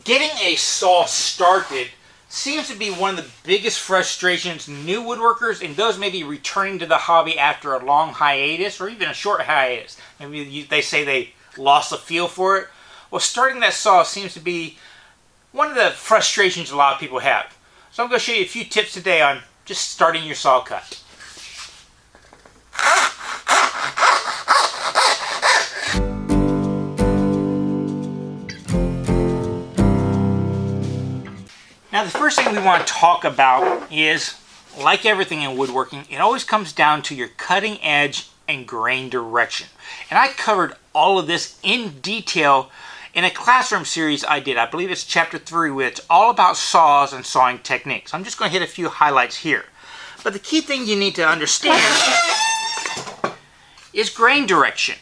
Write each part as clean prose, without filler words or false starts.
Getting a saw started seems to be one of the biggest frustrations new woodworkers and those maybe returning to the hobby after a long hiatus or even a short hiatus. Maybe they say they lost the feel for it. Well, starting that saw seems to be one of the frustrations a lot of people have. So I'm going to show you a few tips today on just starting your saw cut. Now the first thing we want to talk about is, like everything in woodworking, it always comes down to your cutting edge and grain direction. And I covered all of this in detail in a classroom series I did. I believe it's chapter 3, where it's all about saws and sawing techniques. I'm just going to hit a few highlights here. But the key thing you need to understand is grain direction.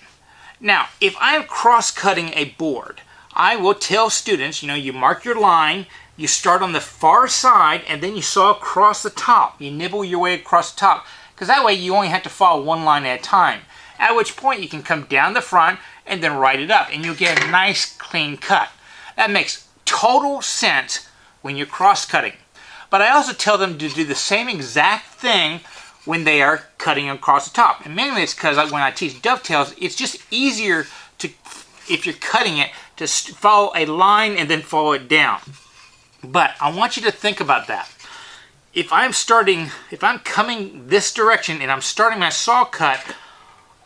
Now, if I'm cross-cutting a board, I will tell students, you mark your line, you start on the far side, and then you saw across the top. You nibble your way across the top, because that way you only have to follow one line at a time. At which point you can come down the front and then right it up, and you'll get a nice clean cut. That makes total sense when you're cross-cutting. But I also tell them to do the same exact thing when they are cutting across the top. And mainly it's because when I teach dovetails, it's just easier to, if you're cutting it, to follow a line and then follow it down. But I want you to think about that. If I'm coming this direction and I'm starting my saw cut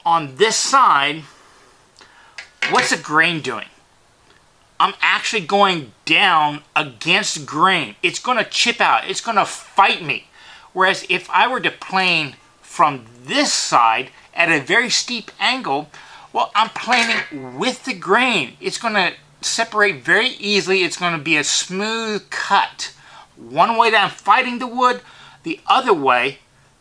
on this side, what's the grain doing? I'm actually going down against grain. It's going to chip out. It's going to fight me. Whereas if I were to plane from this side at a very steep angle, well, I'm planing with the grain. It's going to separate very easily. It's going to be a smooth cut. One way that I'm fighting the wood, the other way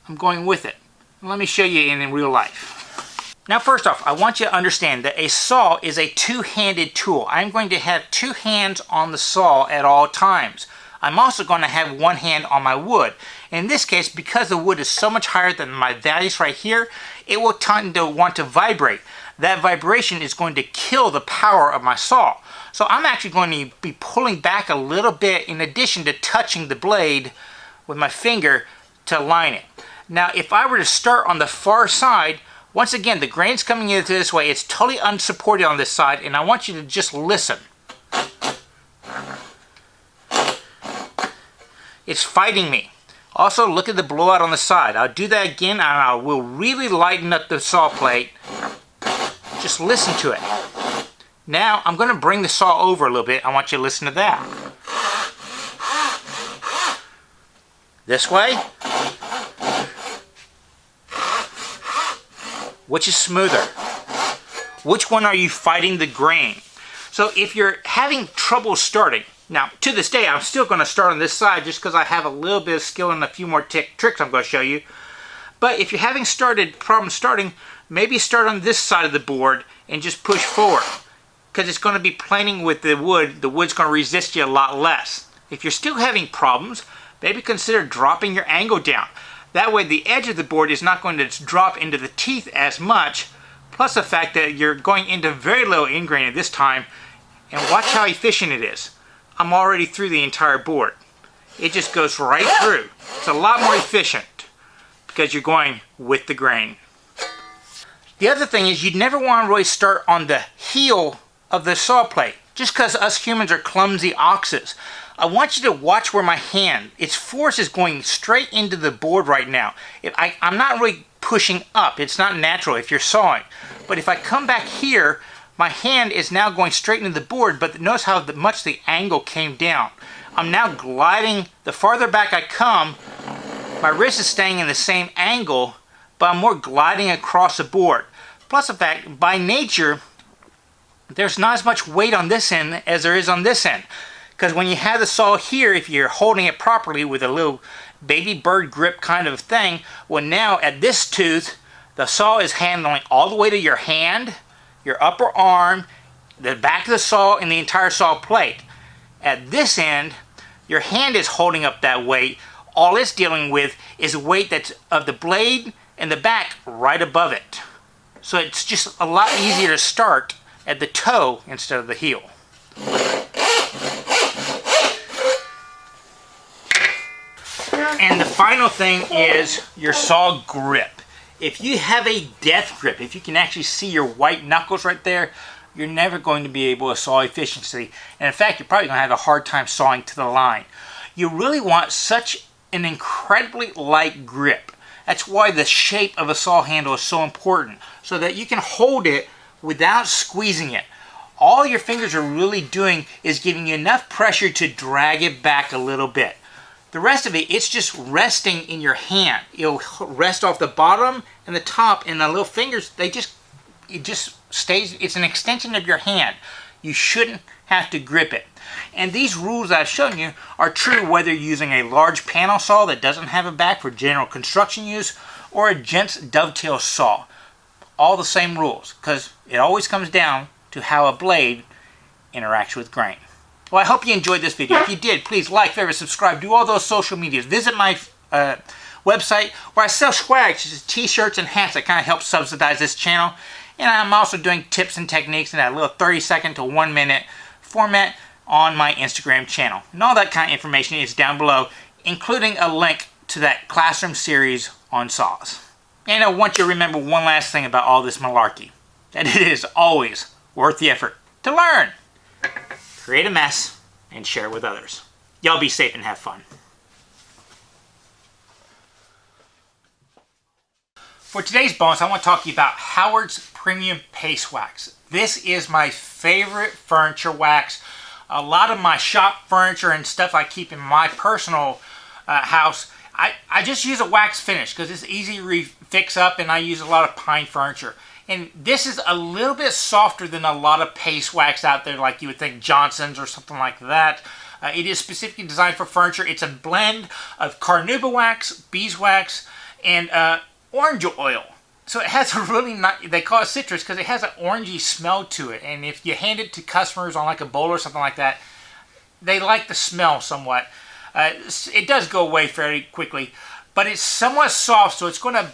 I'm going with it. Let me show you in real life. Now first off, I want you to understand that a saw is a two-handed tool. I'm going to have two hands on the saw at all times. I'm also going to have one hand on my wood. In this case, because the wood is so much higher than my valleys right here, it will tend to want to vibrate. That vibration is going to kill the power of my saw. So I'm actually going to be pulling back a little bit in addition to touching the blade with my finger to align it. Now if I were to start on the far side, once again the grain's coming in this way, it's totally unsupported on this side, and I want you to just listen. It's fighting me. Also look at the blowout on the side. I'll do that again and I will really lighten up the saw plate. Just listen to it. Now I'm going to bring the saw over a little bit. I want you to listen to that. This way. Which is smoother? Which one are you fighting the grain? So if you're having trouble starting, now to this day I'm still going to start on this side just because I have a little bit of skill and a few more tricks I'm going to show you. But if you're having problems starting, maybe start on this side of the board and just push forward. Because it's going to be planing with the wood. The wood's going to resist you a lot less. If you're still having problems, maybe consider dropping your angle down. That way the edge of the board is not going to drop into the teeth as much, plus the fact that you're going into very low ingrain at this time. And watch how efficient it is. I'm already through the entire board. It just goes right through. It's a lot more efficient because you're going with the grain. The other thing is you'd never want to really start on the heel of the saw plate, just because us humans are clumsy oxes. I want you to watch where my hand, its force is going straight into the board right now. I'm not really pushing up. It's not natural if you're sawing. But if I come back here, my hand is now going straight into the board, but notice how much the angle came down. I'm now gliding. The farther back I come, my wrist is staying in the same angle, but I'm more gliding across the board. Plus the fact, by nature, there's not as much weight on this end as there is on this end. Because when you have the saw here, if you're holding it properly with a little baby bird grip kind of thing, well now at this tooth, the saw is handling all the way to your hand, your upper arm, the back of the saw, and the entire saw plate. At this end, your hand is holding up that weight. All it's dealing with is the weight that's of the blade and the back right above it. So it's just a lot easier to start at the toe instead of the heel. And the final thing is your saw grip. If you have a death grip, if you can actually see your white knuckles right there, you're never going to be able to saw efficiently. And in fact, you're probably going to have a hard time sawing to the line. You really want such an incredibly light grip. That's why the shape of a saw handle is so important, so that you can hold it without squeezing it. All your fingers are really doing is giving you enough pressure to drag it back a little bit. The rest of it, it's just resting in your hand. It'll rest off the bottom and the top, and the little fingers, it just stays, it's an extension of your hand. You shouldn't have to grip it. And these rules I've shown you are true whether you're using a large panel saw that doesn't have a back for general construction use, or a gent's dovetail saw. All the same rules, because it always comes down to how a blade interacts with grain. Well, I hope you enjoyed this video. If you did, please like, favorite, subscribe, do all those social medias. Visit my website where I sell swag, such as t-shirts and hats that kind of help subsidize this channel. And I'm also doing tips and techniques in that little 30-second to 1-minute format on my Instagram channel. And all that kind of information is down below, including a link to that classroom series on saws. And I want you to remember one last thing about all this malarkey, that it is always worth the effort to learn, create a mess, and share it with others. Y'all be safe and have fun. For today's bonus, I want to talk to you about Howard's Premium Paste Wax. This is my favorite furniture wax. A lot of my shop furniture and stuff I keep in my personal house, I just use a wax finish because it's easy to fix up, and I use a lot of pine furniture. And this is a little bit softer than a lot of paste wax out there, like you would think Johnson's or something like that. It is specifically designed for furniture. It's a blend of carnauba wax, beeswax, and orange oil. So it has a really nice, they call it citrus because it has an orangey smell to it. And if you hand it to customers on like a bowl or something like that, they like the smell somewhat. It does go away fairly quickly, but it's somewhat soft, so it's going to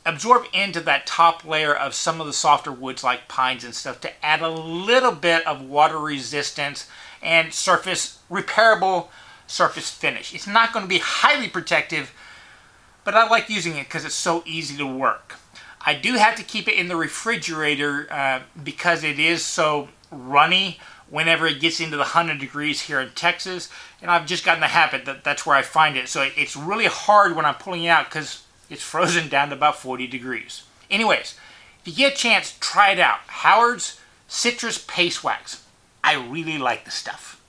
absorb into that top layer of some of the softer woods like pines and stuff to add a little bit of water resistance and repairable surface finish. It's not going to be highly protective, but I like using it because it's so easy to work. I do have to keep it in the refrigerator because it is so runny whenever it gets into the 100 degrees here in Texas, and I've just gotten the habit that that's where I find it. So it's really hard when I'm pulling it out because it's frozen down to about 40 degrees. Anyways, if you get a chance, try it out. Howard's Citrus Paste Wax. I really like the stuff.